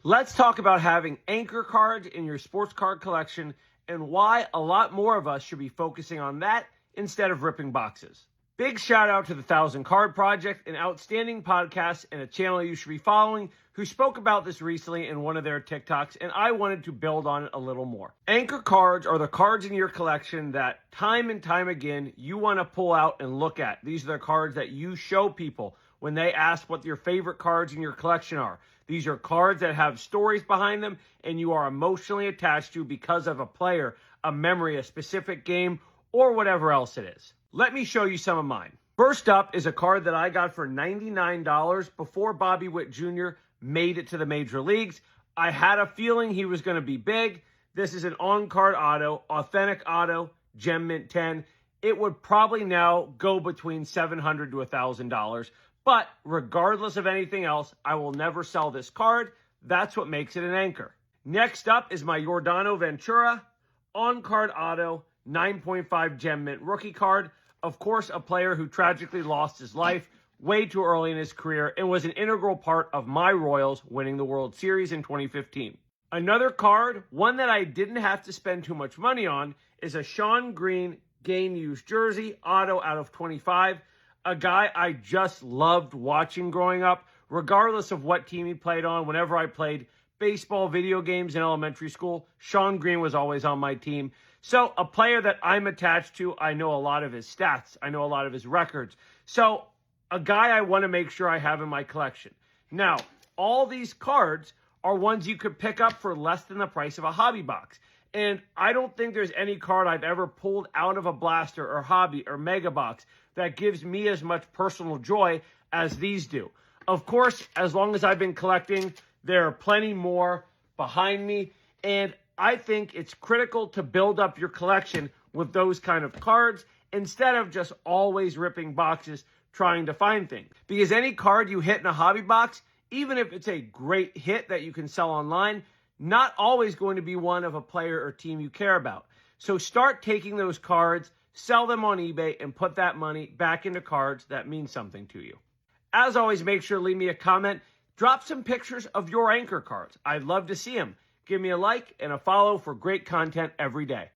Let's talk about having anchor cards in your sports card collection and why a lot more of us should be focusing on that instead of ripping boxes. Big shout out to the Thousand Card Project, an outstanding podcast and a channel you should be following, who spoke about this recently in one of their TikToks, and I wanted to build on it a little more. Anchor cards are the cards in your collection that time and time again you want to pull out and look at. These are the cards that you show people when they ask what your favorite cards in your collection are. These are cards that have stories behind them and you are emotionally attached to because of a player, a memory, a specific game, or whatever else it is. Let me show you some of mine. First up is a card that I got for $99 before Bobby Witt Jr. made it to the major leagues. I had a feeling he was going to be big. This is an on-card auto, authentic auto, Gem Mint 10. It would probably now go between $700 to $1,000. But regardless of anything else, I will never sell this card. That's what makes it an anchor. Next up is my Yordano Ventura on-card auto, 9.5 Gem Mint rookie card. Of course, a player who tragically lost his life way too early in his career and was an integral part of my Royals winning the World Series in 2015. Another card, one that I didn't have to spend too much money on, is a Shawn Green game used jersey auto out of 25. A guy I just loved watching growing up, regardless of what team he played on. Whenever I played baseball, video games in elementary school, Shawn Green was always on my team. So a player that I'm attached to, I know a lot of his stats. I know a lot of his records. So a guy I want to make sure I have in my collection. Now, all these cards are ones you could pick up for less than the price of a hobby box. And I don't think there's any card I've ever pulled out of a blaster or hobby or mega box that gives me as much personal joy as these do. Of course, as long as I've been collecting, there are plenty more behind me. And I think it's critical to build up your collection with those kind of cards instead of just always ripping boxes trying to find things. Because any card you hit in a hobby box, even if it's a great hit that you can sell online, not always going to be one of a player or team you care about. So start taking those cards, sell them on eBay, and put that money back into cards that mean something to you. As always, make sure to leave me a comment. Drop some pictures of your anchor cards. I'd love to see them. Give me a like and a follow for great content every day.